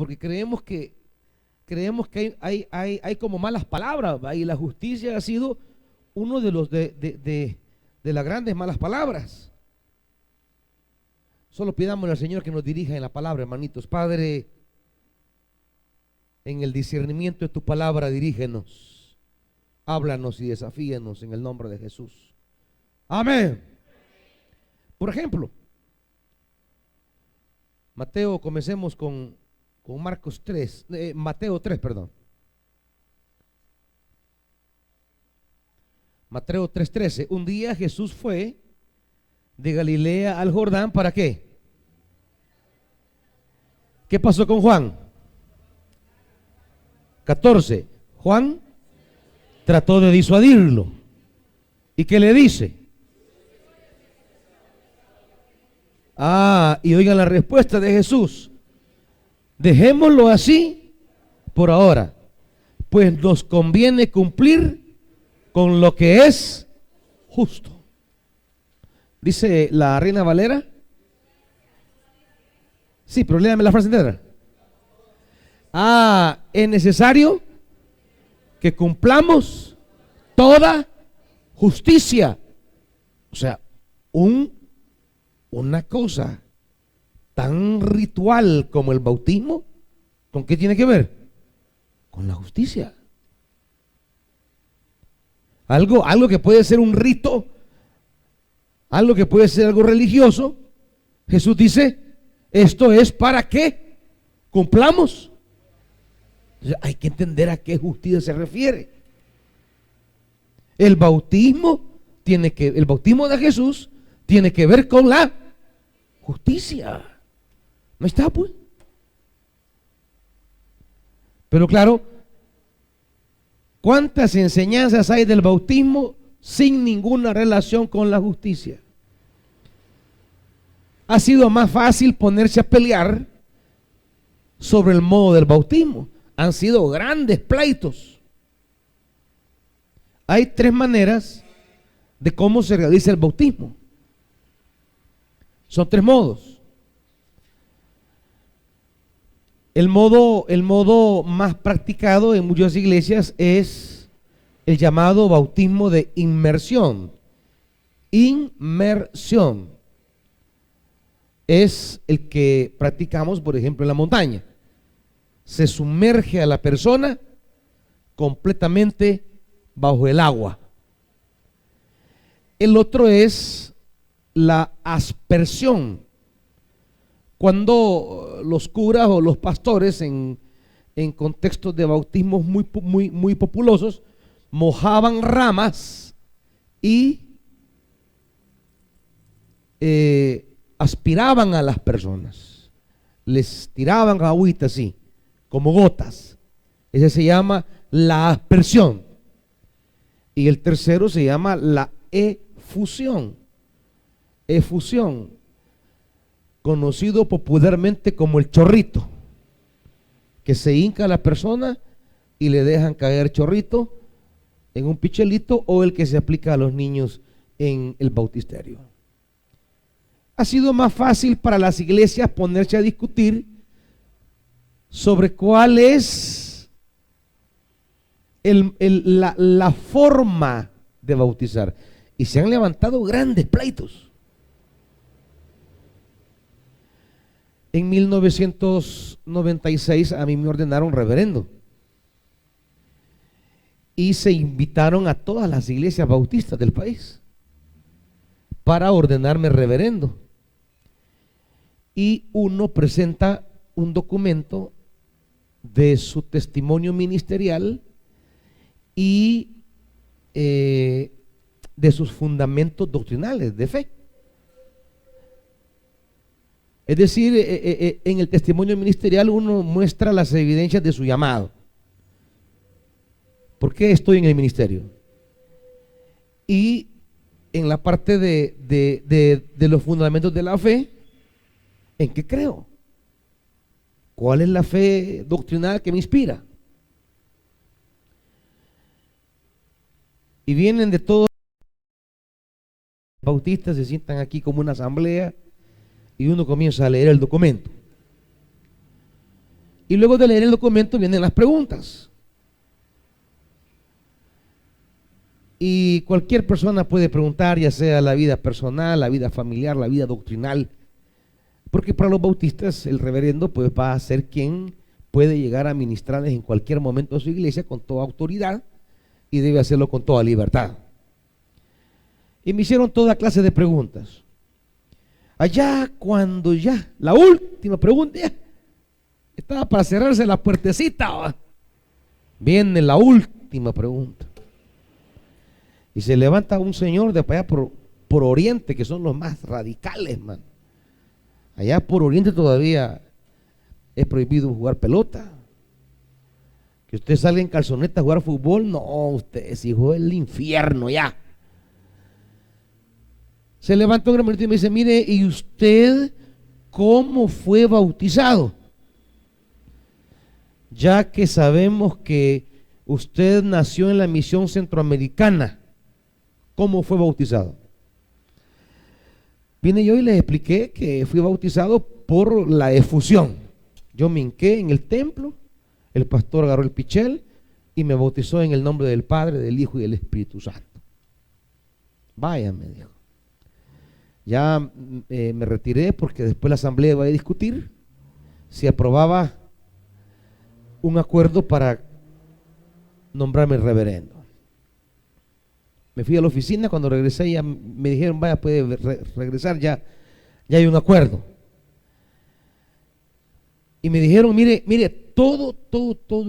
porque creemos que hay como malas palabras, ¿va? Y la justicia ha sido uno de los de las grandes malas palabras. Solo pidámosle al Señor que nos dirija en la palabra, hermanitos. Padre, en el discernimiento de tu palabra, dirígenos, háblanos y desafíenos en el nombre de Jesús. Amén. Por ejemplo, comencemos con Marcos 3, Mateo 3, perdón. Mateo 3:13. Un día Jesús fue de Galilea al Jordán, ¿para qué? ¿Qué pasó con Juan? 14. Juan trató de disuadirlo. ¿Y qué le dice? Y oigan la respuesta de Jesús: dejémoslo así por ahora, pues nos conviene cumplir con lo que es justo. Dice la Reina Valera. Sí, pero léame la frase entera. Es necesario que cumplamos toda justicia. O sea, una cosa tan ritual como el bautismo, ¿con qué tiene que ver? Con la justicia. Algo que puede ser un rito, algo que puede ser algo religioso. Jesús dice, esto es para que cumplamos. Entonces, hay que entender a qué justicia se refiere. El bautismo de Jesús tiene que ver con la justicia. ¿No está, pues? Pero claro, ¿cuántas enseñanzas hay del bautismo sin ninguna relación con la justicia? Ha sido más fácil ponerse a pelear sobre el modo del bautismo. Han sido grandes pleitos. Hay 3 maneras de cómo se realiza el bautismo. Son 3 modos. El modo más practicado en muchas iglesias es el llamado bautismo de inmersión. Inmersión es el que practicamos, por ejemplo, en la montaña. Se sumerge a la persona completamente bajo el agua. El otro es la aspersión. Cuando los curas o los pastores en contextos de bautismos muy populosos mojaban ramas y aspiraban a las personas, les tiraban agüita así, como gotas. Ese se llama la aspersión. Y el tercero se llama la efusión. Efusión, conocido popularmente como el chorrito, que se hinca a la persona y le dejan caer chorrito en un pichelito, o el que se aplica a los niños en el bautisterio. Ha sido más fácil para las iglesias ponerse a discutir sobre cuál es la forma de bautizar, y se han levantado grandes pleitos. En 1996 a mí me ordenaron reverendo y se invitaron a todas las iglesias bautistas del país para ordenarme reverendo, y uno presenta un documento de su testimonio ministerial y de sus fundamentos doctrinales de fe. Es decir, en el testimonio ministerial uno muestra las evidencias de su llamado. ¿Por qué estoy en el ministerio? Y en la parte de los fundamentos de la fe, ¿en qué creo? ¿Cuál es la fe doctrinal que me inspira? Y vienen de todos los bautistas, se sientan aquí como una asamblea y uno comienza a leer el documento. Y luego de leer el documento vienen las preguntas. Y cualquier persona puede preguntar, ya sea la vida personal, la vida familiar, la vida doctrinal, porque para los bautistas el reverendo pues va a ser quien puede llegar a ministrarles en cualquier momento de su iglesia con toda autoridad y debe hacerlo con toda libertad. Y me hicieron toda clase de preguntas. Allá cuando ya, la última pregunta, ya estaba para cerrarse la puertecita, viene la última pregunta. Y se levanta un señor de allá por Oriente, que son los más radicales, man. Allá por Oriente todavía es prohibido jugar pelota. Que usted salga en calzoneta a jugar fútbol, no, usted es hijo del infierno ya. Se levanta un hermanito y me dice, mire, ¿y usted cómo fue bautizado? Ya que sabemos que usted nació en la misión centroamericana, ¿cómo fue bautizado? Vine yo y les expliqué que fui bautizado por la efusión. Yo me hinqué en el templo, el pastor agarró el pichel y me bautizó en el nombre del Padre, del Hijo y del Espíritu Santo. Vaya, me dijo. Ya me retiré porque después la asamblea iba a discutir si aprobaba un acuerdo para nombrarme reverendo. Me fui a la oficina, cuando regresé ya me dijeron, vaya, puede regresar, ya hay un acuerdo. Y me dijeron, mire, todo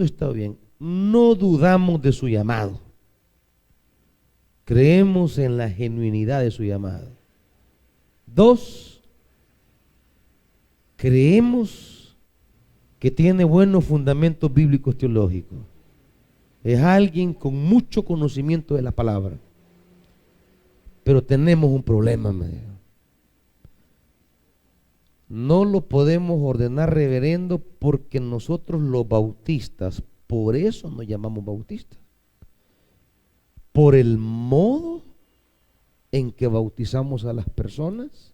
está bien. No dudamos de su llamado. Creemos en la genuinidad de su llamado. 2, creemos que tiene buenos fundamentos bíblicos teológicos. Es alguien con mucho conocimiento de la palabra. Pero tenemos un problema, me dijo. No lo podemos ordenar reverendo porque nosotros los bautistas, por eso nos llamamos bautistas. Por el modo en que bautizamos a las personas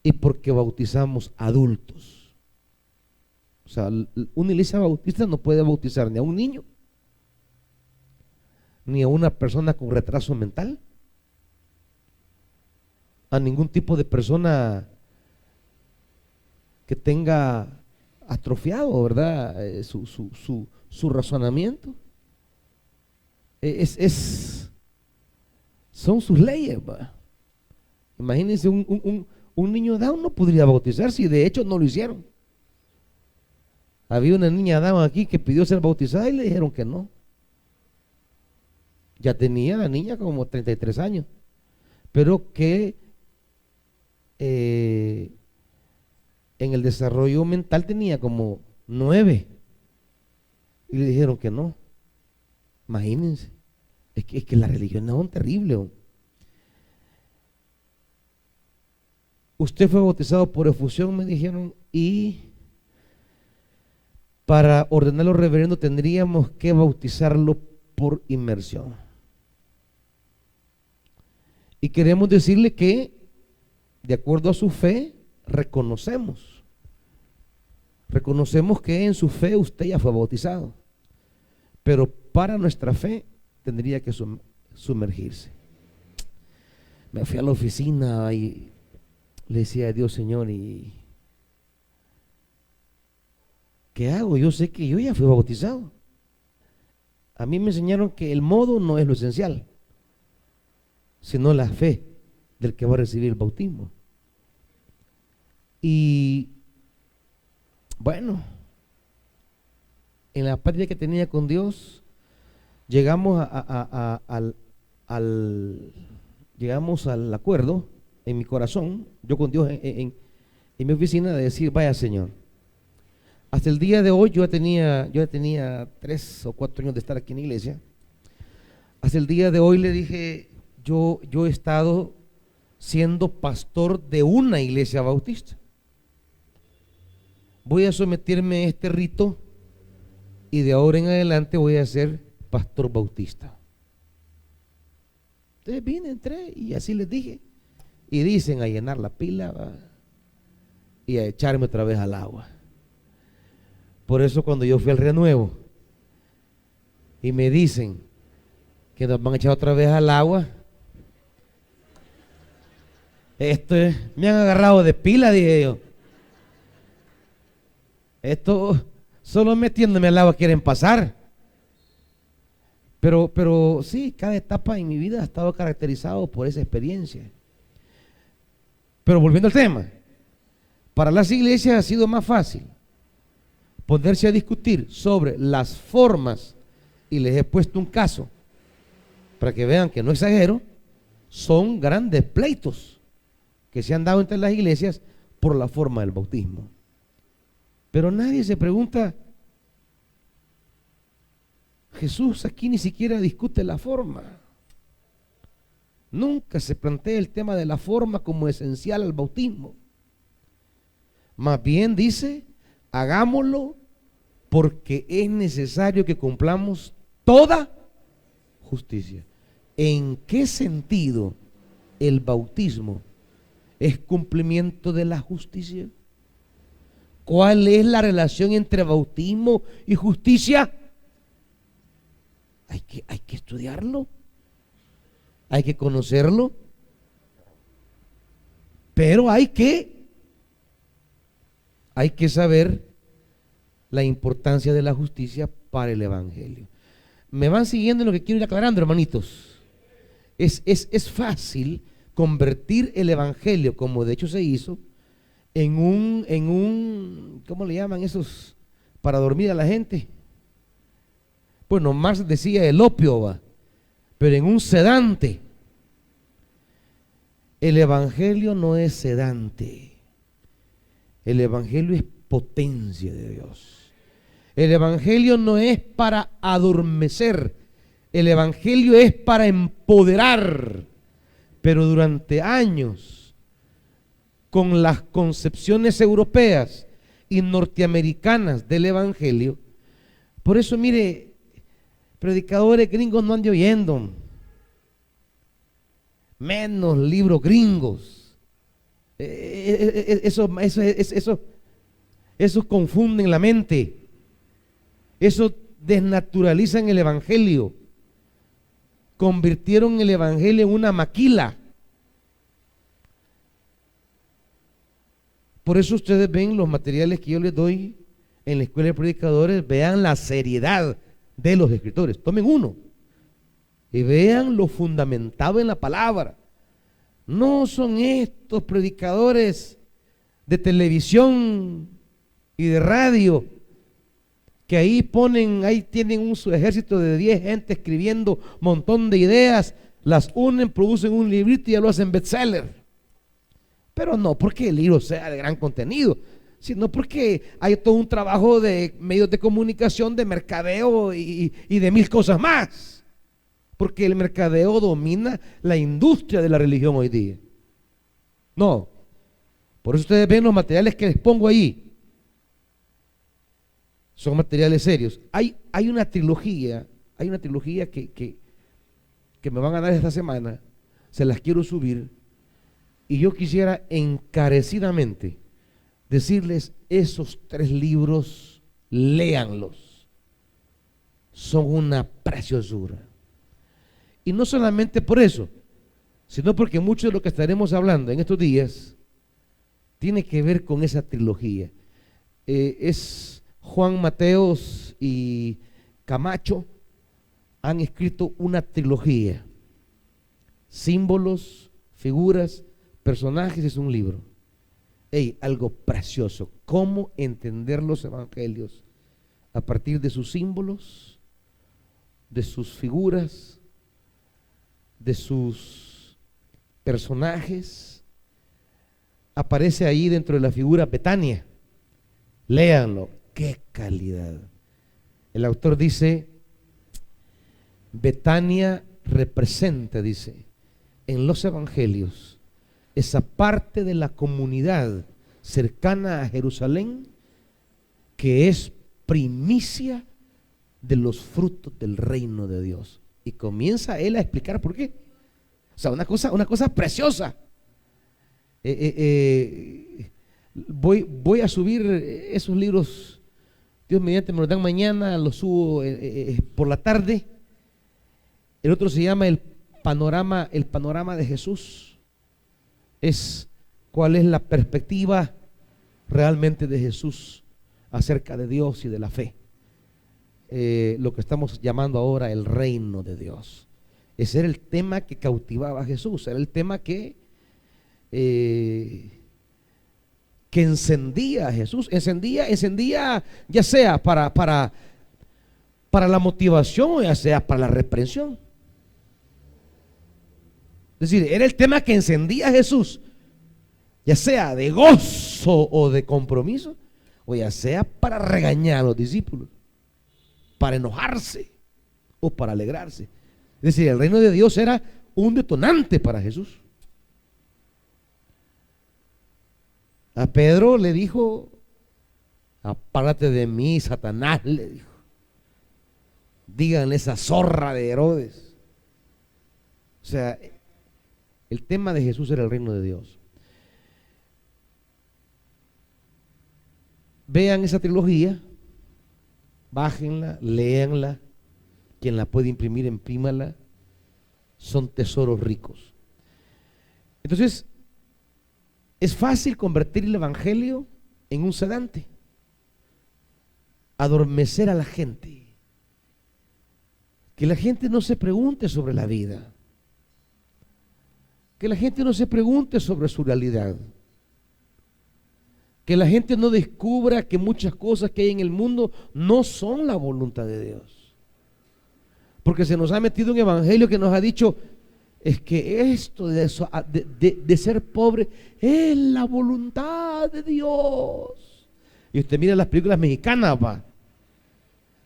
y porque bautizamos adultos. O sea, una iglesia bautista no puede bautizar ni a un niño, ni a una persona con retraso mental, a ningún tipo de persona que tenga atrofiado, ¿verdad? Su razonamiento. Son sus leyes, ¿va? Imagínense un niño Down no podría bautizarse y de hecho no lo hicieron. Había una niña Down aquí que pidió ser bautizada y le dijeron que no. Ya tenía la niña como 33 años, pero que en el desarrollo mental tenía como 9 y le dijeron que no. Imagínense, es que la religión es terrible. Usted fue bautizado por efusión, me dijeron, y para ordenarlo reverendo tendríamos que bautizarlo por inmersión. Y queremos decirle que, de acuerdo a su fe, reconocemos que en su fe usted ya fue bautizado, pero para nuestra fe tendría que sumergirse. Me fui a la oficina y le decía a Dios, Señor, ¿y qué hago? Yo sé que yo ya fui bautizado. A mí me enseñaron que el modo no es lo esencial, sino la fe del que va a recibir el bautismo. Y bueno, en la práctica que tenía con Dios, llegamos al acuerdo en mi corazón, yo con Dios en mi oficina, de decir, vaya Señor, hasta el día de hoy yo ya tenía 3 o 4 años de estar aquí en la iglesia. Hasta el día de hoy le dije, yo he estado siendo pastor de una iglesia bautista. Voy a someterme a este rito y de ahora en adelante voy a ser pastor bautista. Entonces entré y así les dije. Y dicen a llenar la pila, ¿va? Y a echarme otra vez al agua. Por eso cuando yo fui al Renuevo y me dicen que nos van a echar otra vez al agua, me han agarrado de pila, dije yo. Esto solo metiéndome al agua quieren pasar. Pero sí, cada etapa en mi vida ha estado caracterizado por esa experiencia. Pero volviendo al tema, para las iglesias ha sido más fácil ponerse a discutir sobre las formas, y les he puesto un caso para que vean que no exagero. Son grandes pleitos que se han dado entre las iglesias por la forma del bautismo. Pero nadie se pregunta, Jesús aquí ni siquiera discute la forma. Nunca se plantea el tema de la forma como esencial al bautismo. Más bien dice, hagámoslo porque es necesario que cumplamos toda justicia. ¿En qué sentido el bautismo es cumplimiento de la justicia? ¿Cuál es la relación entre bautismo y justicia? Hay que estudiarlo, hay que conocerlo, pero hay que saber la importancia de la justicia para el evangelio. ¿Me van siguiendo en lo que quiero ir aclarando, hermanitos? Es fácil convertir el evangelio, como de hecho se hizo, en un ¿cómo le llaman esos para dormir a la gente? Bueno, Marx decía el opio, va, pero en un sedante. El evangelio no es sedante. El evangelio es potencia de Dios. El evangelio no es para adormecer. El evangelio es para empoderar. Pero durante años, con las concepciones europeas y norteamericanas del evangelio, por eso mire, predicadores gringos no andan oyendo, menos libros gringos. Eso confunden la mente. Eso desnaturalizan el evangelio. Convirtieron el evangelio en una maquila. Por eso ustedes ven los materiales que yo les doy en la escuela de predicadores, vean la seriedad de los escritores. Tomen uno y vean lo fundamentado en la palabra. No son estos predicadores de televisión y de radio que ahí tienen su ejército de 10 gente escribiendo un montón de ideas, las unen, producen un librito y ya lo hacen bestseller. Pero no porque el libro sea de gran contenido, sino porque hay todo un trabajo de medios de comunicación, de mercadeo y de mil cosas más. Porque el mercadeo domina la industria de la religión hoy día. No, por eso ustedes ven los materiales que les pongo ahí. Son materiales serios. Hay una trilogía que me van a dar esta semana, se las quiero subir, y yo quisiera encarecidamente decirles, esos 3 libros, léanlos. Son una preciosura. Y no solamente por eso, sino porque mucho de lo que estaremos hablando en estos días tiene que ver con esa trilogía. Es Juan Mateos y Camacho han escrito una trilogía. Símbolos, figuras, personajes, es un libro. Algo precioso. ¿Cómo entender los evangelios? A partir de sus símbolos, de sus figuras, de sus personajes. Aparece ahí dentro de la figura Betania. Léanlo. ¡Qué calidad! El autor dice, Betania representa, dice, en los evangelios, esa parte de la comunidad cercana a Jerusalén que es primicia de los frutos del reino de Dios. Y comienza él a explicar por qué. O sea, una cosa preciosa. Voy a subir esos libros Dios mediante me lo dan mañana, lo subo por la tarde. El otro se llama el panorama de Jesús. Es cuál es la perspectiva realmente de Jesús acerca de Dios y de la fe. Lo que estamos llamando ahora el reino de Dios. Ese era el tema que cautivaba a Jesús, era el tema que encendía a Jesús, encendía ya sea para la motivación o ya sea para la reprensión. Es decir, era el tema que encendía a Jesús, ya sea de gozo o de compromiso, o ya sea para regañar a los discípulos, para enojarse o para alegrarse. Es decir, el reino de Dios era un detonante para Jesús. A Pedro le dijo: apártate de mí, Satanás, le dijo. Digan esa zorra de Herodes. O sea, el tema de Jesús era el reino de Dios. Vean esa trilogía, bájenla, léanla. Quien la puede imprimir, imprímala. Son tesoros ricos. Entonces, es fácil convertir el evangelio en un sedante, adormecer a la gente, que la gente no se pregunte sobre la vida, que la gente no se pregunte sobre su realidad, que la gente no descubra que muchas cosas que hay en el mundo no son la voluntad de Dios, porque se nos ha metido un evangelio que nos ha dicho: es que esto de ser pobre es la voluntad de Dios. Y usted mira las películas mexicanas, va.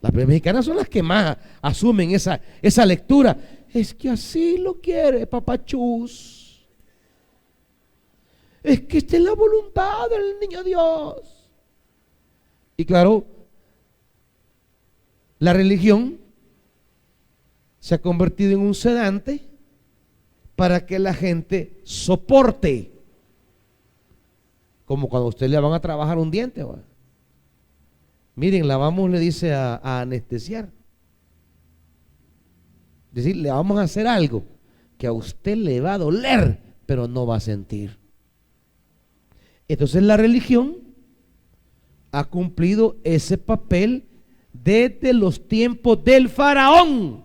Las películas mexicanas son las que más asumen esa lectura. Es que así lo quiere papachús. Es que esta es la voluntad del niño Dios. Y claro, la religión se ha convertido en un sedante para que la gente soporte, como cuando a usted le van a trabajar un diente, ¿va? Miren, la vamos, le dice, a anestesiar. Es decir, le vamos a hacer algo que a usted le va a doler, pero no va a sentir. Entonces la religión ha cumplido ese papel desde los tiempos del faraón.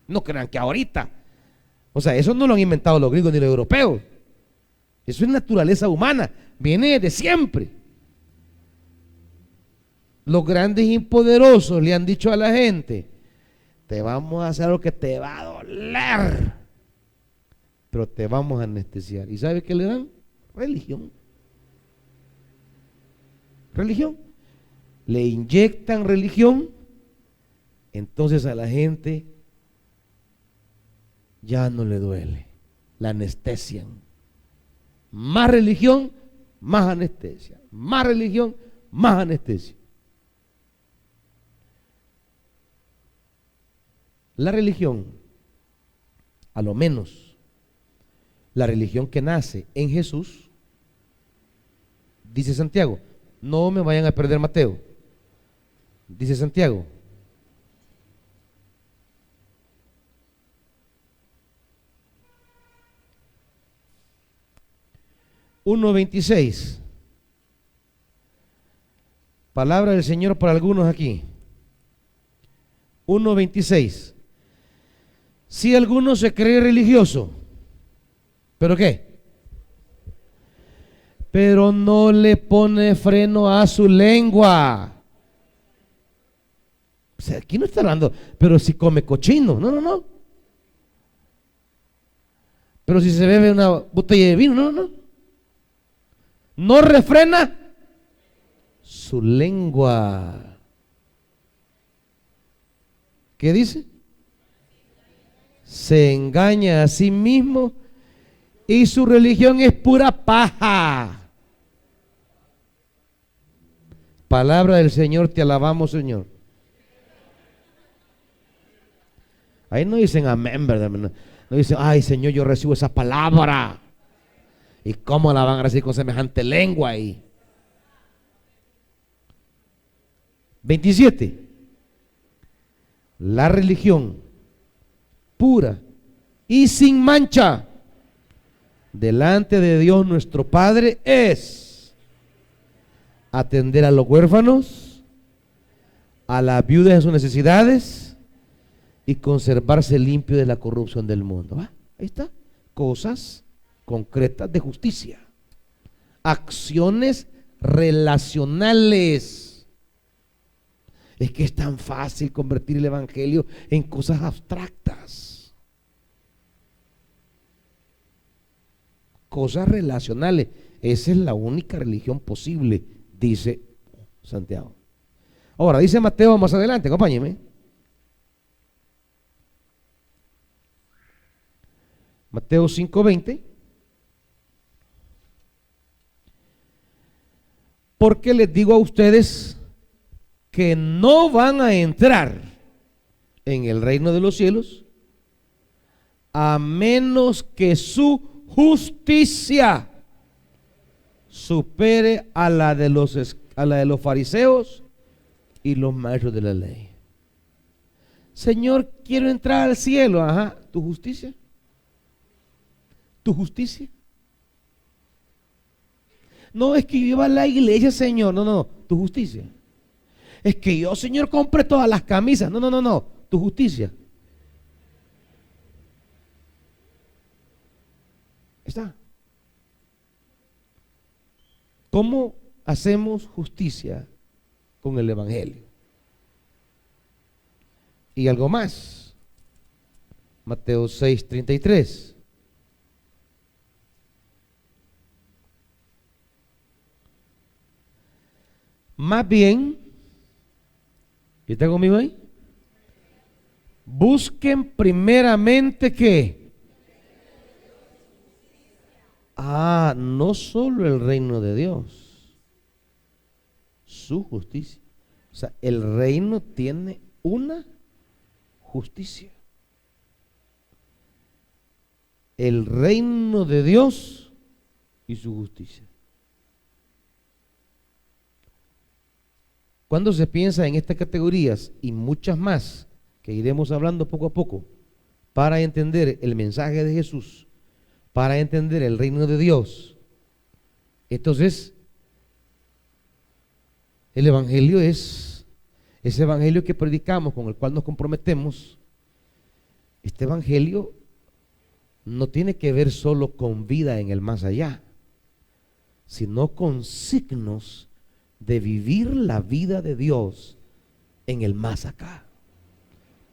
No crean que ahorita. O sea, eso no lo han inventado los gringos ni los europeos. Eso es naturaleza humana, viene de siempre. Los grandes y poderosos le han dicho a la gente: te vamos a hacer algo que te va a doler, pero te vamos a anestesiar. ¿Y sabe qué le dan? Religión. Religión. Le inyectan religión, entonces a la gente ya no le duele, la anestesian. Más religión, más anestesia. Más religión, más anestesia. La religión, a lo menos la religión que nace en Jesús, dice Santiago, no me vayan a perder Mateo, dice Santiago, (1:26), palabra del Señor para algunos aquí. 1:26. Si alguno se cree religioso, ¿pero qué? Pero no le pone freno a su lengua. O sea, aquí no está hablando, pero si come cochino, no. Pero si se bebe una botella de vino, no. No refrena su lengua. ¿Qué dice? Se engaña a sí mismo y su religión es pura paja. Palabra del Señor, te alabamos, Señor. Ahí no dicen amén, ¿verdad? No dicen, ay, Señor, yo recibo esa palabra. ¿Y cómo la van a recibir con semejante lengua ahí? 27. La religión pura y sin mancha delante de Dios nuestro Padre es atender a los huérfanos, a las viudas en sus necesidades y conservarse limpio de la corrupción del mundo. ¿Va? Ahí está. Cosas concretas de justicia. Acciones relacionales. Es que es tan fácil convertir el evangelio en cosas abstractas. Cosas relacionales. Esa es la única religión posible, dice Santiago. Ahora, dice Mateo más adelante, acompáñenme. Mateo 5:20. Porque les digo a ustedes que no van a entrar en el reino de los cielos a menos que su justicia supere a la de los fariseos y los maestros de la ley. Señor, quiero entrar al cielo. Ajá, ¿tu justicia? ¿Tu justicia? No, es que yo iba a la iglesia, Señor. No, tu justicia. Es que yo, Señor, compré todas las camisas. No, tu justicia. Está. ¿Cómo hacemos justicia con el evangelio? Y algo más. Mateo 6:33. Más bien, ¿y está conmigo ahí? Busquen primeramente ¿qué? No solo el reino de Dios, su justicia. O sea, el reino tiene una justicia. El reino de Dios y su justicia. Cuando se piensa en estas categorías y muchas más que iremos hablando poco a poco para entender el mensaje de Jesús, para entender el reino de Dios, entonces el evangelio es ese evangelio que predicamos, con el cual nos comprometemos. Este evangelio no tiene que ver solo con vida en el más allá, sino con signos de vivir la vida de Dios en el más acá.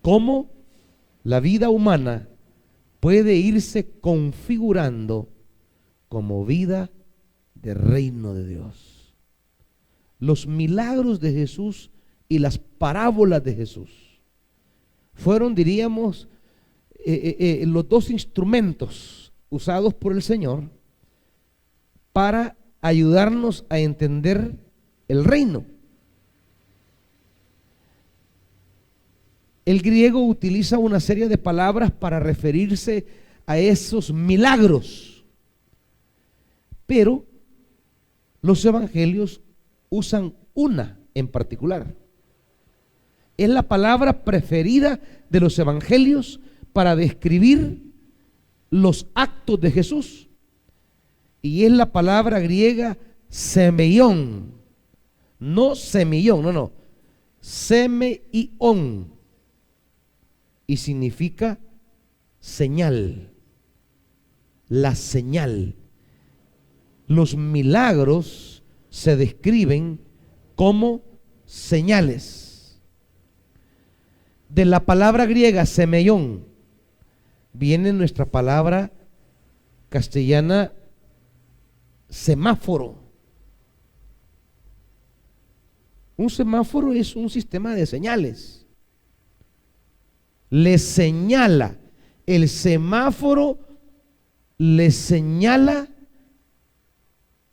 ¿Cómo la vida humana puede irse configurando como vida de reino de Dios? Los milagros de Jesús y las parábolas de Jesús fueron, diríamos, los dos instrumentos usados por el Señor para ayudarnos a entender el reino. El griego utiliza una serie de palabras para referirse a esos milagros, pero los evangelios usan una en particular. Es la palabra preferida de los evangelios para describir los actos de Jesús, y es la palabra griega semeión, no semillón, no, semeión, y significa señal, la señal. Los milagros se describen como señales. De la palabra griega semeión viene nuestra palabra castellana semáforo. Un semáforo es un sistema de señales. Le señala, el semáforo le señala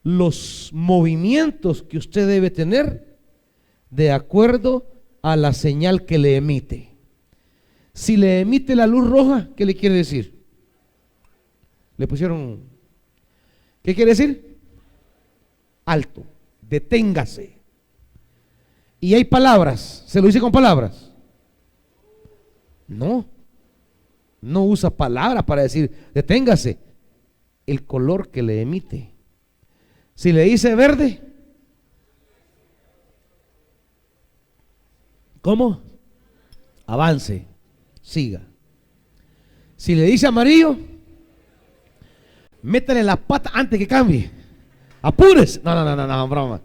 los movimientos que usted debe tener de acuerdo a la señal que le emite. Si le emite la luz roja, ¿qué le quiere decir? Le pusieron, ¿qué quiere decir? Alto, deténgase. Y hay palabras. ¿Se lo dice con palabras? No. No usa palabras para decir, deténgase. El color que le emite. Si le dice verde, ¿cómo? Avance, siga. Si le dice amarillo, métale la pata antes que cambie. Apúrese. No, broma.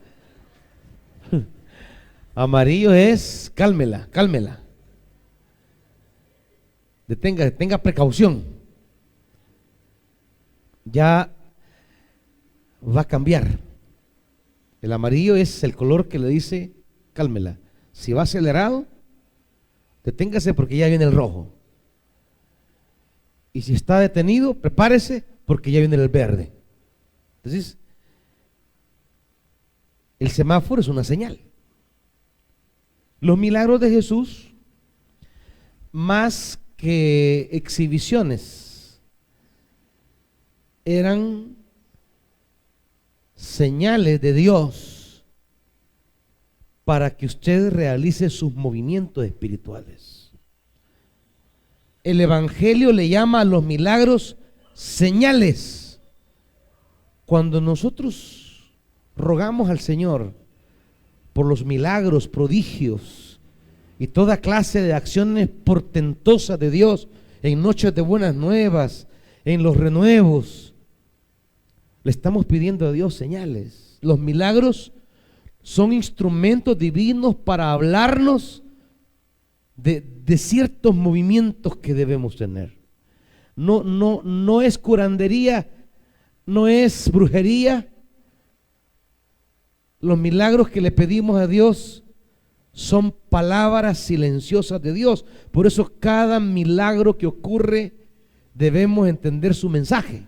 Amarillo es, cálmela. Tenga precaución. Ya va a cambiar. El amarillo es el color que le dice, cálmela. Si va acelerado, deténgase porque ya viene el rojo. Y si está detenido, prepárese porque ya viene el verde. Entonces, el semáforo es una señal. Los milagros de Jesús, más que exhibiciones, eran señales de Dios para que usted realice sus movimientos espirituales. El Evangelio le llama a los milagros señales. Cuando nosotros rogamos al Señor por los milagros, prodigios y toda clase de acciones portentosas de Dios en noches de buenas nuevas, en los renuevos, le estamos pidiendo a Dios señales. Los milagros son instrumentos divinos para hablarnos de ciertos movimientos que debemos tener. No es curandería, no es brujería. Los milagros que le pedimos a Dios son palabras silenciosas de Dios. Por eso cada milagro que ocurre debemos entender su mensaje.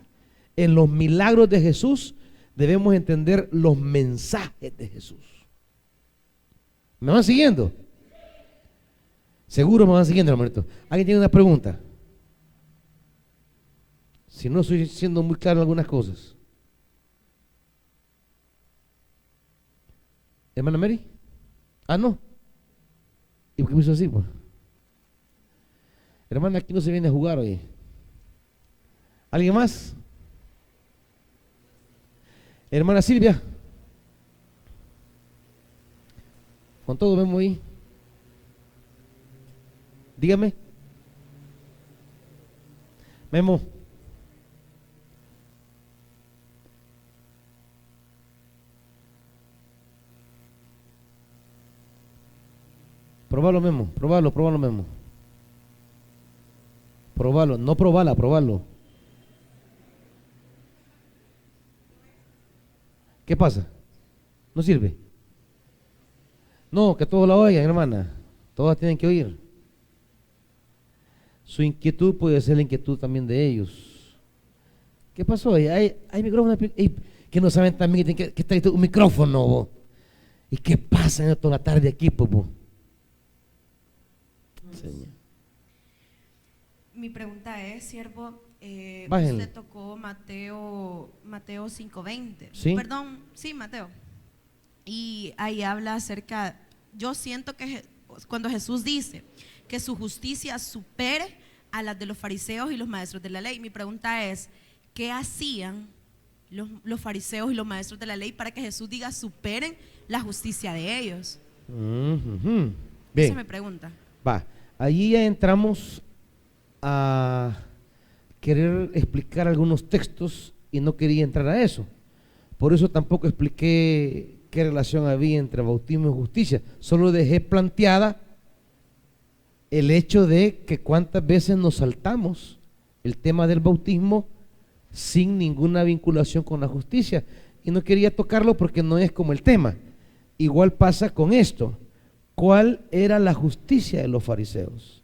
En los milagros de Jesús debemos entender los mensajes de Jesús. ¿Me van siguiendo? Seguro me van siguiendo, hermanito. ¿Alguien tiene una pregunta? Si no estoy siendo muy claro en algunas cosas. ¿Hermana Mary? Ah, no. ¿Y por qué me hizo así, pues? Hermana, aquí no se viene a jugar hoy. ¿Alguien más? Hermana Silvia. Con todo Memo ahí. Dígame. Memo. Probalo, Memo. Probalo, Memo. Probalo, no probala, probalo. ¿Qué pasa? ¿No sirve? No, que todos la oigan, hermana. Todas tienen que oír. Su inquietud puede ser la inquietud también de ellos. ¿Qué pasó? Hay micrófonos que no saben también que está un micrófono. Bo. ¿Y qué pasa toda la tarde aquí, pues? Señor. Mi pregunta es, siervo, Bájenle. usted tocó Mateo 5:20. ¿Sí? Perdón, sí, Mateo. Y ahí habla acerca, yo siento que cuando Jesús dice que su justicia supere a las de los fariseos y los maestros de la ley, mi pregunta es, ¿qué hacían los fariseos y los maestros de la ley para que Jesús diga superen la justicia de ellos? Bien. Esa es mi pregunta. Va, allí ya entramos a querer explicar algunos textos y no quería entrar a eso. Por eso tampoco expliqué qué relación había entre bautismo y justicia. Solo dejé planteada el hecho de que cuántas veces nos saltamos el tema del bautismo sin ninguna vinculación con la justicia. Y no quería tocarlo porque no es como el tema. Igual pasa con esto. ¿Cuál era la justicia de los fariseos?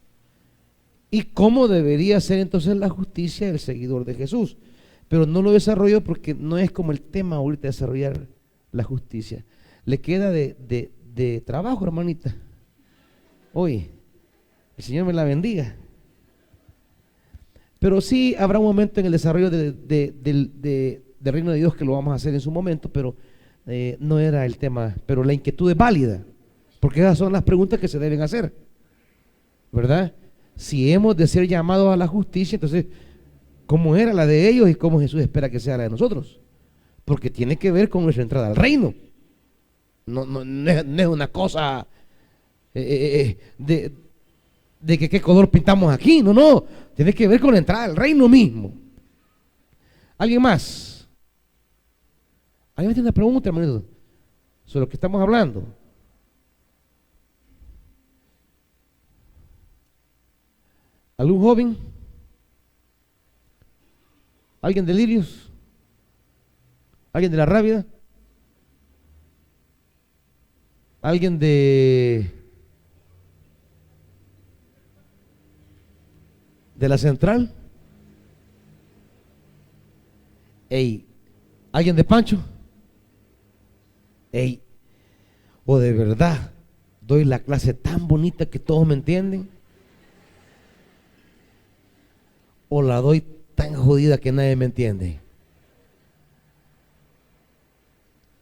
¿Y cómo debería ser entonces la justicia del seguidor de Jesús? Pero no lo desarrollo porque no es como el tema ahorita desarrollar la justicia. Le queda de trabajo, hermanita. Oye, el Señor me la bendiga. Pero sí habrá un momento en el desarrollo del reino de Dios que lo vamos a hacer en su momento, pero no era el tema. Pero la inquietud es válida, Porque esas son las preguntas que se deben hacer, ¿verdad? Si hemos de ser llamados a la justicia, entonces, ¿cómo era la de ellos y cómo Jesús espera que sea la de nosotros? Porque tiene que ver con nuestra entrada al reino. No es una cosa de que qué color pintamos aquí. No. Tiene que ver con la entrada al reino mismo. ¿Alguien más? ¿Alguien tiene una pregunta, hermanito, sobre lo que estamos hablando? ¿Algún joven? ¿Alguien de Lirios? ¿Alguien de La Rábida? ¿Alguien de la Central? Ey, ¿alguien de Pancho? Ey, o de verdad doy la clase tan bonita que todos me entienden, o la doy tan jodida que nadie me entiende.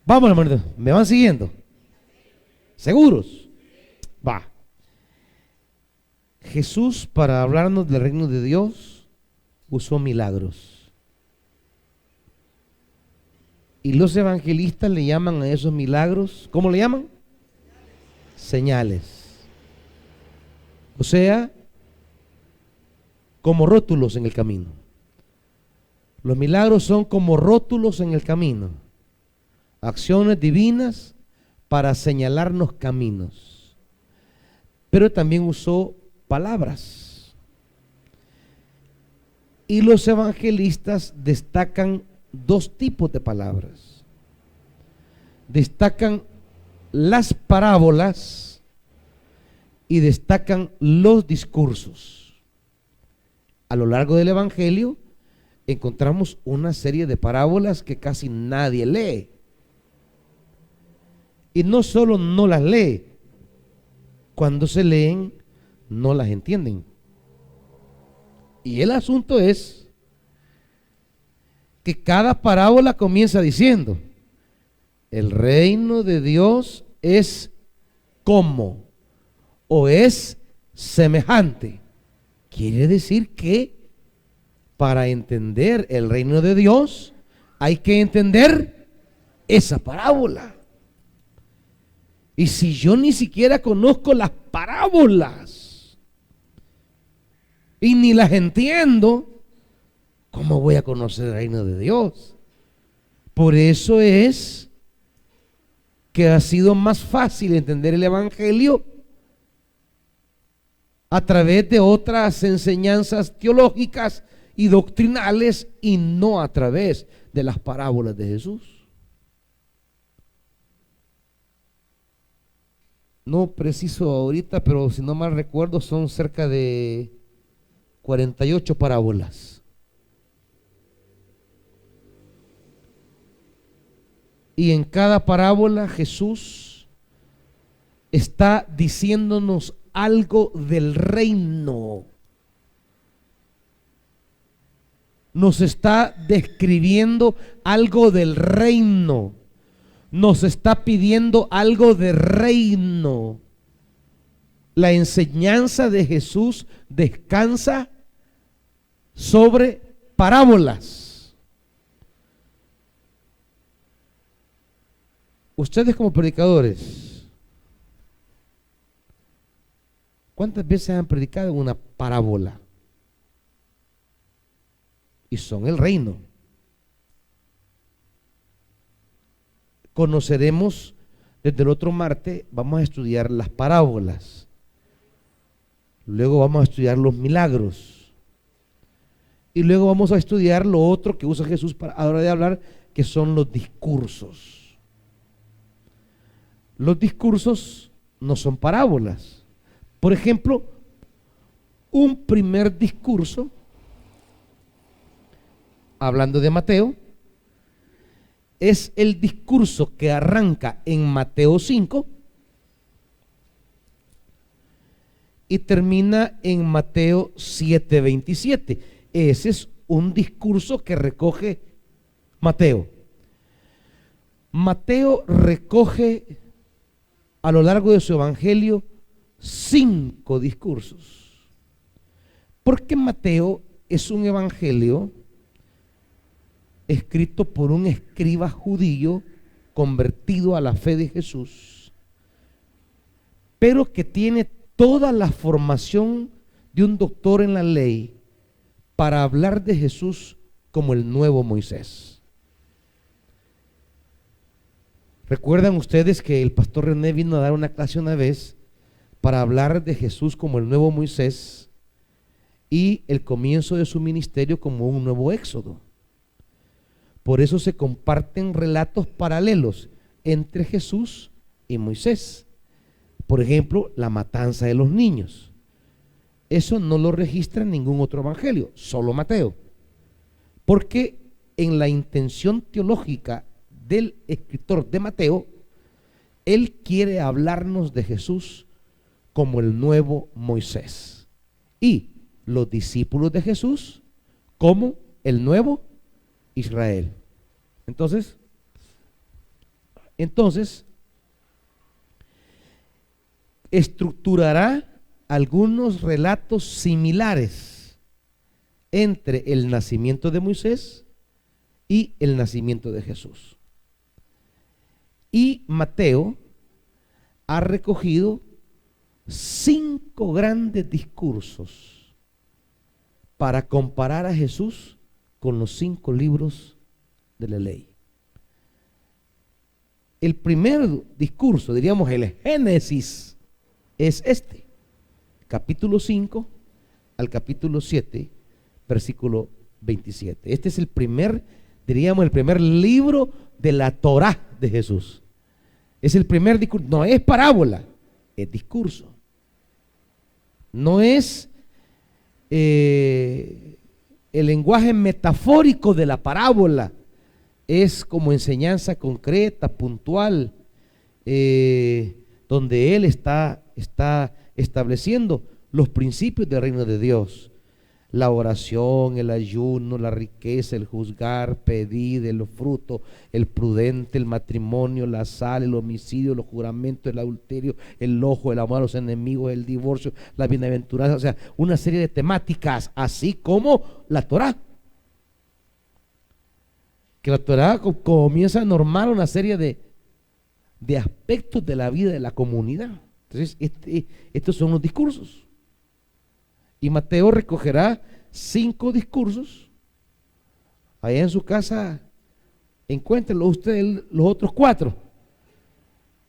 Vamos, hermano, ¿me van siguiendo? ¿Seguros? Va. Jesús, para hablarnos del reino de Dios, usó milagros. Y los evangelistas le llaman a esos milagros, ¿cómo le llaman? Señales. O sea, como rótulos en el camino. Los milagros son como rótulos en el camino. Acciones divinas para señalarnos caminos. Pero también usó palabras. Y los evangelistas destacan dos tipos de palabras. Destacan las parábolas y destacan los discursos. A lo largo del evangelio encontramos una serie de parábolas que casi nadie lee. Y no solo no las lee, cuando se leen no las entienden. Y el asunto es que cada parábola comienza diciendo: el reino de Dios es como, o es semejante. Quiere decir que para entender el reino de Dios hay que entender esa parábola. Y si yo ni siquiera conozco las parábolas y ni las entiendo, ¿cómo voy a conocer el reino de Dios? Por eso es que ha sido más fácil entender el evangelio a través de otras enseñanzas teológicas y doctrinales, y no a través de las parábolas de Jesús. No preciso ahorita, pero si no mal recuerdo son cerca de 48 parábolas. Y en cada parábola Jesús está diciéndonos algo del reino. Nos está describiendo algo del reino. Nos está pidiendo algo de reino. La enseñanza de Jesús descansa sobre parábolas. Ustedes como predicadores, ¿cuántas veces han predicado en una parábola? Y son el reino. Conoceremos desde el otro martes, vamos a estudiar las parábolas. Luego vamos a estudiar los milagros. Y luego vamos a estudiar lo otro que usa Jesús para, a la hora de hablar, que son los discursos. Los discursos no son parábolas. Por ejemplo, un primer discurso, hablando de Mateo, es el discurso que arranca en Mateo 5 y termina en Mateo 7:27. Ese es un discurso que recoge Mateo. Mateo recoge a lo largo de su evangelio 5 discursos. Porque Mateo es un evangelio escrito por un escriba judío convertido a la fe de Jesús, pero que tiene toda la formación de un doctor en la ley para hablar de Jesús como el nuevo Moisés. ¿Recuerdan ustedes que el pastor René vino a dar una clase una vez para hablar de Jesús como el nuevo Moisés y el comienzo de su ministerio como un nuevo éxodo? Por eso se comparten relatos paralelos entre Jesús y Moisés. Por ejemplo, la matanza de los niños. Eso no lo registra ningún otro evangelio, solo Mateo. Porque en la intención teológica del escritor de Mateo, él quiere hablarnos de Jesús como el nuevo Moisés y los discípulos de Jesús como el nuevo Israel. Entonces, estructurará algunos relatos similares entre el nacimiento de Moisés y el nacimiento de Jesús. Y Mateo ha recogido 5 grandes discursos para comparar a Jesús con los 5 libros de la ley. El primer discurso, diríamos el Génesis, es este, capítulo 5 al capítulo 7, versículo 27. Este es el primer, diríamos, el primer libro de la Torá de Jesús. Es el primer discurso, no es parábola, es discurso. No es el lenguaje metafórico de la parábola, es como enseñanza concreta, puntual, donde él está estableciendo los principios del reino de Dios. La oración, el ayuno, la riqueza, el juzgar, pedir, el fruto, el prudente, el matrimonio, la sal, el homicidio, los juramentos, el adulterio, el ojo, el amor a los enemigos, el divorcio, la bienaventuranza, o sea, una serie de temáticas, así como la Torá. Que la Torá comienza a normar una serie de aspectos de la vida de la comunidad. Entonces, estos son los discursos. Y Mateo recogerá 5 discursos. Allá en su casa, encuéntrenlo ustedes los otros 4.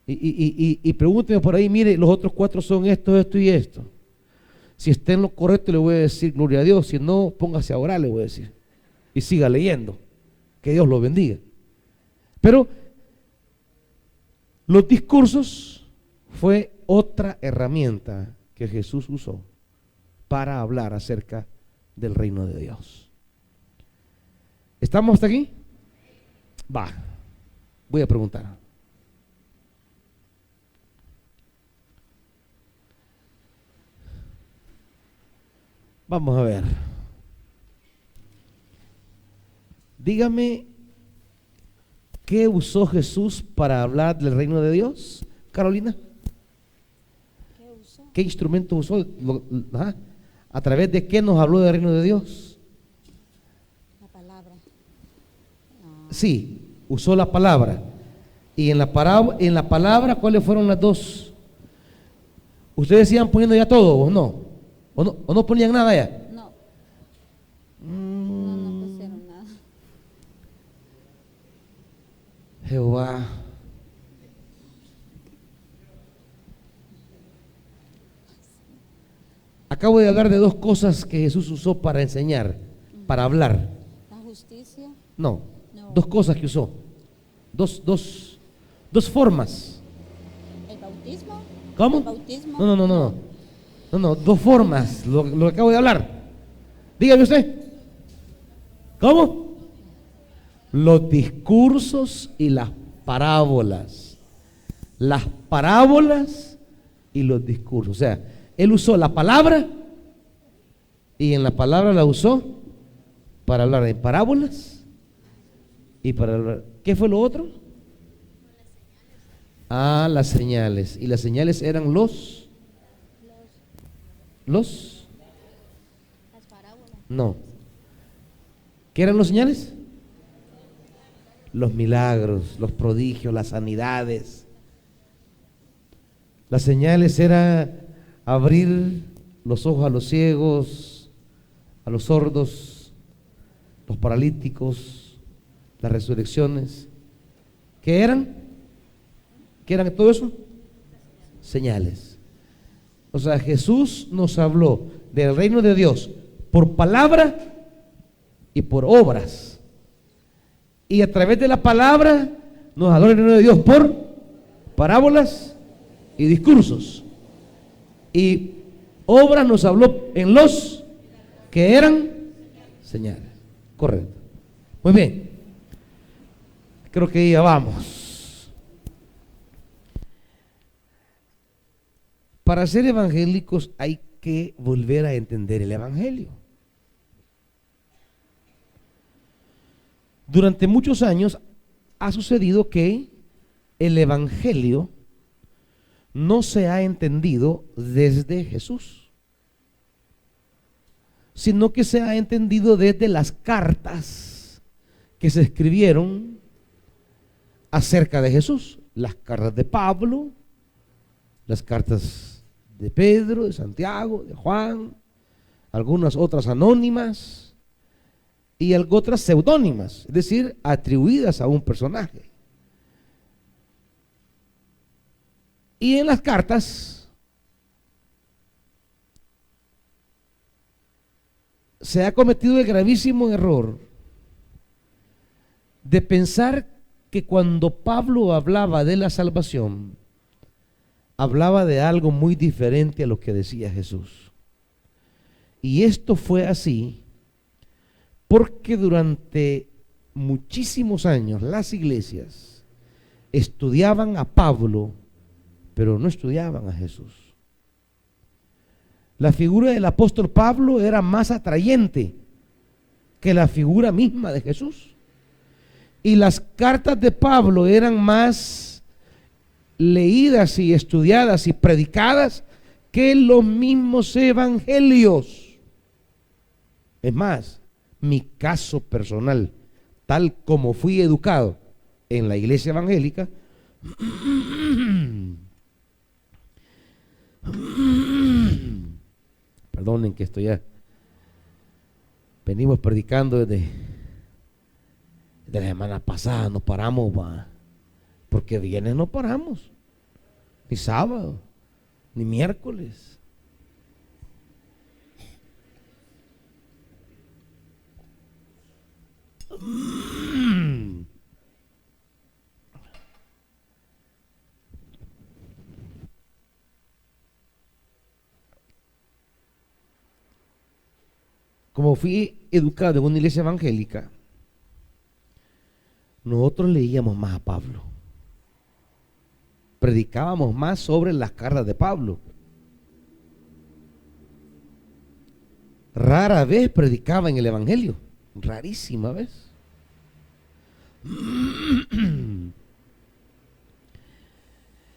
Y pregúntenme por ahí, mire, los otros 4 son esto, esto y esto. Si está en lo correcto, le voy a decir gloria a Dios. Si no, póngase a orar, le voy a decir. Y siga leyendo. Que Dios lo bendiga. Pero los discursos fue otra herramienta que Jesús usó para hablar acerca del reino de Dios. ¿Estamos hasta aquí? Va, voy a preguntar. Vamos a ver. Dígame, ¿qué usó Jesús para hablar del reino de Dios, Carolina? ¿Qué instrumento usó? ¿A través de qué nos habló del reino de Dios? La palabra. Sí, usó la palabra. Y en la palabra, ¿cuáles fueron las 2? ¿Ustedes iban poniendo ya todo o no? ¿O no ponían nada ya? No. No pusieron nada. Jehová. Acabo de hablar de 2 cosas que Jesús usó para enseñar, para hablar. La justicia. No, No. 2 cosas que usó. Dos formas. El bautismo. ¿Cómo? El bautismo. No, 2 formas, lo que acabo de hablar. Dígame usted. ¿Cómo? Los discursos y las parábolas. Las parábolas y los discursos. O sea, él usó la palabra y en la palabra la usó para hablar de parábolas y para hablar. ¿Qué fue lo otro? Ah, las señales. Y las señales eran los. Las parábolas. No. ¿Qué eran los señales? Los milagros, los prodigios, las sanidades. Las señales era abrir los ojos a los ciegos, a los sordos, los paralíticos, las resurrecciones. ¿Qué eran? ¿Qué eran todo eso? Señales. O sea, Jesús nos habló del reino de Dios por palabra y por obras. Y a través de la palabra nos habló del reino de Dios por parábolas y discursos. Y obras nos habló en los que eran señales. Correcto. Muy bien. Creo que ya vamos. Para ser evangélicos hay que volver a entender el evangelio. Durante muchos años ha sucedido que el evangelio no se ha entendido desde Jesús, sino que se ha entendido desde las cartas que se escribieron acerca de Jesús. Las cartas de Pablo, las cartas de Pedro, de Santiago, de Juan, algunas otras anónimas y algo otras seudónimas, es decir, atribuidas a un personaje. Y en las cartas se ha cometido el gravísimo error de pensar que cuando Pablo hablaba de la salvación, hablaba de algo muy diferente a lo que decía Jesús. Y esto fue así porque durante muchísimos años las iglesias estudiaban a Pablo, pero no estudiaban a Jesús. La figura del apóstol Pablo era más atrayente que la figura misma de Jesús. Y las cartas de Pablo eran más leídas y estudiadas y predicadas que los mismos evangelios. Es más, mi caso personal, tal como fui educado en la iglesia evangélica, perdonen que esto ya venimos predicando desde la semana pasada, no paramos, porque viernes no paramos, ni sábado, ni miércoles. Como fui educado en una iglesia evangélica, nosotros leíamos más a Pablo, predicábamos más sobre las cartas de Pablo. Rara vez predicaba en el evangelio, rarísima vez.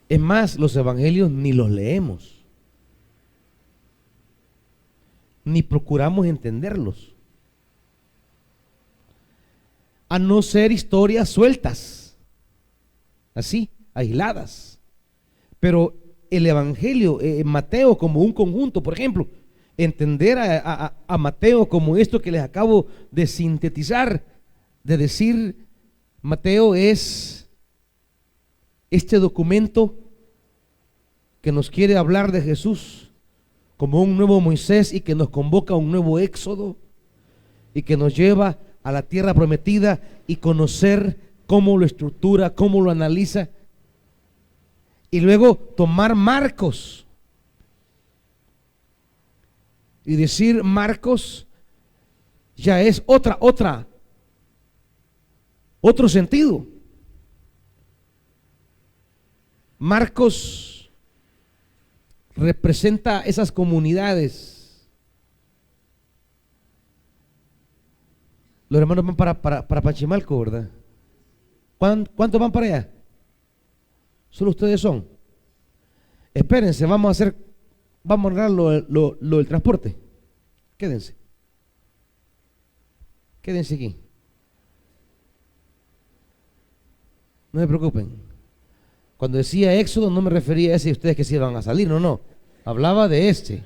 Es más, los evangelios ni los leemos, ni procuramos entenderlos, a no ser historias sueltas, así, aisladas. Pero el evangelio, Mateo como un conjunto, por ejemplo, entender a Mateo como esto que les acabo de sintetizar, de decir, Mateo es este documento que nos quiere hablar de Jesús como un nuevo Moisés y que nos convoca a un nuevo Éxodo y que nos lleva a la tierra prometida y conocer cómo lo estructura, cómo lo analiza. Y luego tomar Marcos y decir Marcos ya es otro sentido. Marcos representa esas comunidades. Los hermanos van para Pachimalco, ¿verdad? ¿Cuántos van para allá? Solo ustedes son. Espérense, vamos a arreglar lo del transporte. Quédense. Quédense aquí. No se preocupen. Cuando decía Éxodo no me refería a ese de ustedes que se iban a salir, no. Hablaba de este.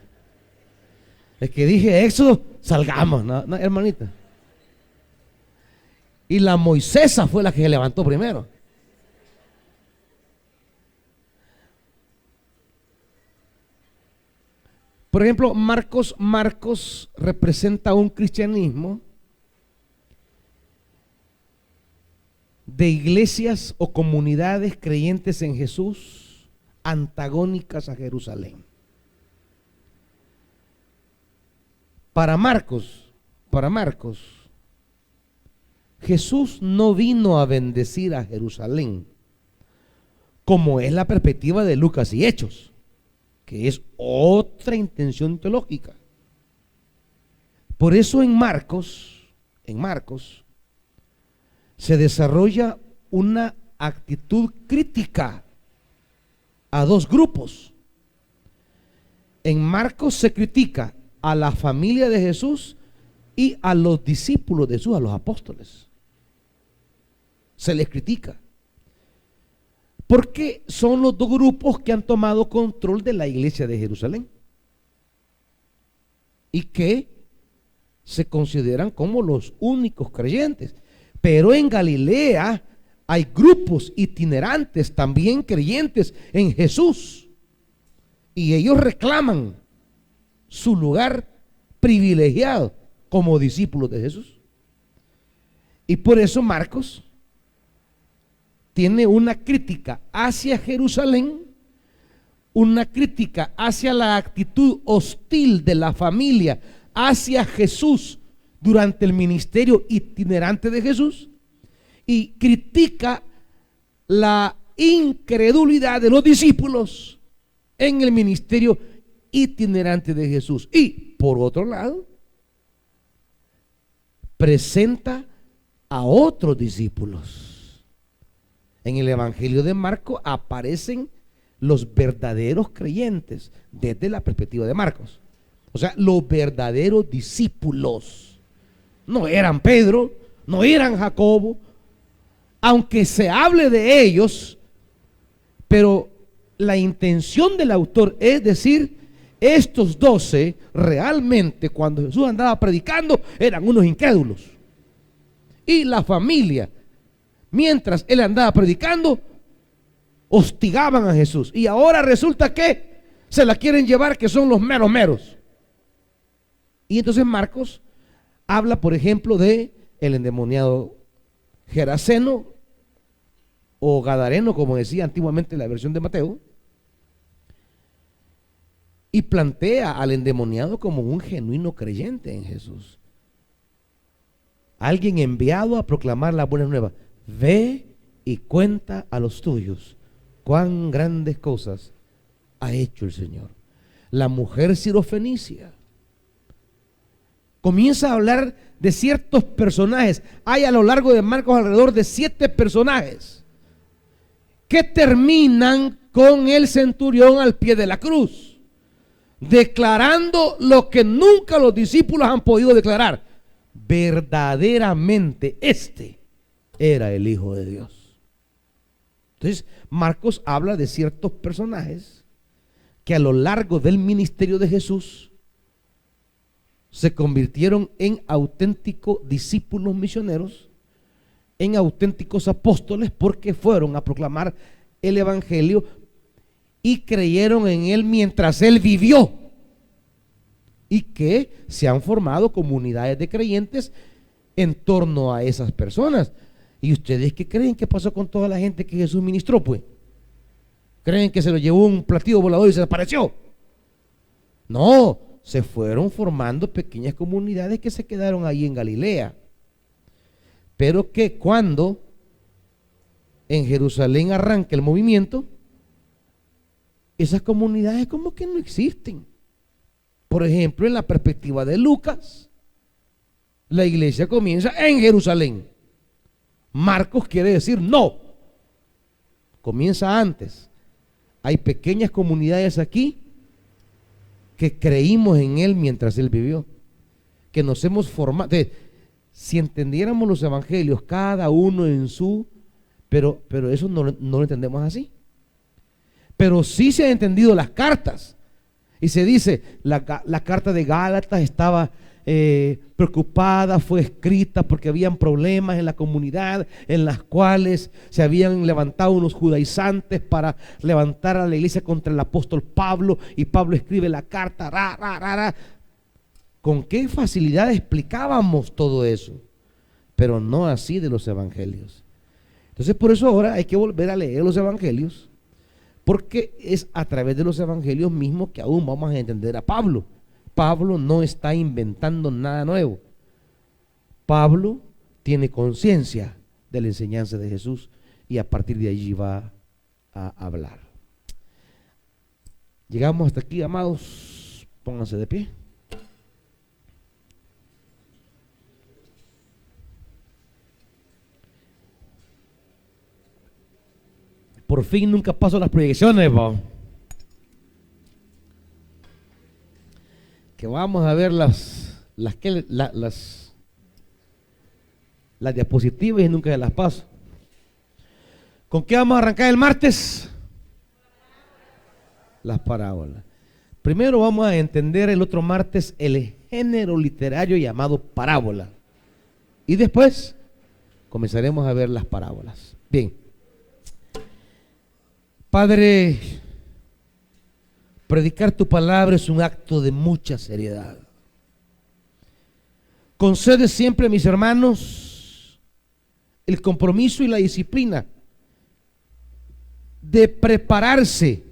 Es que dije Éxodo, salgamos, no, hermanita. Y la Moisesa fue la que se levantó primero. Por ejemplo, Marcos representa un cristianismo de iglesias o comunidades creyentes en Jesús antagónicas a Jerusalén. Para Marcos, Jesús no vino a bendecir a Jerusalén, como es la perspectiva de Lucas y Hechos, que es otra intención teológica. Por eso en Marcos se desarrolla una actitud crítica a dos grupos. En Marcos se critica a la familia de Jesús y a los discípulos de Jesús, a los apóstoles. Se les critica. Porque son los dos grupos que han tomado control de la iglesia de Jerusalén y que se consideran como los únicos creyentes. Pero en Galilea hay grupos itinerantes también creyentes en Jesús y ellos reclaman su lugar privilegiado como discípulos de Jesús. Y por eso Marcos tiene una crítica hacia Jerusalén, una crítica hacia la actitud hostil de la familia hacia Jesús durante el ministerio itinerante de Jesús, y critica la incredulidad de los discípulos en el ministerio itinerante de Jesús. Y por otro lado, presenta a otros discípulos. En el Evangelio de Marcos aparecen los verdaderos creyentes desde la perspectiva de Marcos. O sea, los verdaderos discípulos. No eran Pedro, no eran Jacobo, aunque se hable de ellos, pero la intención del autor es decir, estos 12 realmente cuando Jesús andaba predicando eran unos incrédulos. Y la familia, mientras él andaba predicando, hostigaban a Jesús. Y ahora resulta que se la quieren llevar, que son los meros meros. Y entonces Marcos habla, por ejemplo, de el endemoniado Geraseno o Gadareno, como decía antiguamente la versión de Mateo, y plantea al endemoniado como un genuino creyente en Jesús, alguien enviado a proclamar la buena nueva. Ve y cuenta a los tuyos cuán grandes cosas ha hecho el Señor. La mujer sirofenicia comienza a hablar de ciertos personajes. Hay a lo largo de Marcos alrededor de 7 personajes que terminan con el centurión al pie de la cruz, declarando lo que nunca los discípulos han podido declarar: verdaderamente este era el Hijo de Dios. Entonces Marcos habla de ciertos personajes que a lo largo del ministerio de Jesús se convirtieron en auténticos discípulos misioneros, en auténticos apóstoles, porque fueron a proclamar el evangelio y creyeron en él mientras él vivió, y que se han formado comunidades de creyentes en torno a esas personas. ¿Y ustedes qué creen que pasó con toda la gente que Jesús ministró? Pues ¿creen que se lo llevó un platillo volador y se desapareció? No, se fueron formando pequeñas comunidades que se quedaron ahí en Galilea, pero que cuando en Jerusalén arranca el movimiento, esas comunidades como que no existen. Por ejemplo, en la perspectiva de Lucas, la iglesia comienza en Jerusalén. Marcos quiere decir no, comienza antes. Hay pequeñas comunidades aquí que creímos en Él mientras Él vivió, que nos hemos formado. Si entendiéramos los evangelios, cada uno en su, pero eso no lo entendemos así. Pero sí se han entendido las cartas. Y se dice, la carta de Gálatas estaba preocupada, fue escrita porque habían problemas en la comunidad en las cuales se habían levantado unos judaizantes para levantar a la iglesia contra el apóstol Pablo, y Pablo escribe la carta. Con qué facilidad explicábamos todo eso, pero no así de los evangelios. Entonces por eso ahora hay que volver a leer los evangelios, porque es a través de los evangelios mismos que aún vamos a entender a Pablo. Pablo no está inventando nada nuevo. Pablo tiene conciencia de la enseñanza de Jesús y a partir de allí va a hablar. Llegamos hasta aquí, amados. Pónganse de pie. Por fin nunca paso las proyecciones, que vamos a ver las diapositivas y nunca las paso. ¿Con qué vamos a arrancar el martes? Las parábolas. Primero vamos a entender el otro martes el género literario llamado parábola, y después comenzaremos a ver las parábolas. Bien. Padre, predicar tu palabra es un acto de mucha seriedad. Concede siempre a mis hermanos el compromiso y la disciplina de prepararse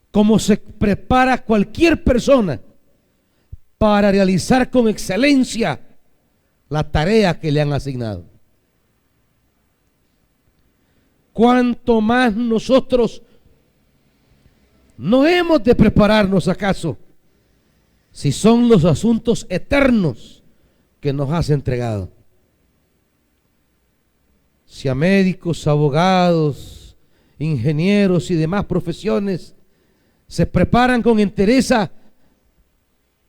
como se prepara cualquier persona para realizar con excelencia la tarea que le han asignado. ¿Cuánto más nosotros no hemos de prepararnos acaso si son los asuntos eternos que nos has entregado? Si a médicos, abogados, ingenieros y demás profesiones se preparan con entereza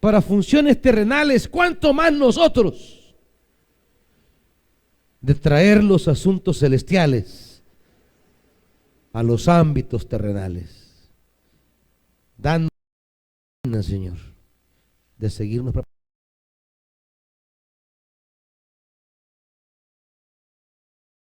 para funciones terrenales, ¿cuánto más nosotros de traer los asuntos celestiales a los ámbitos terrenales? Danos, Señor, de seguirnos preparando.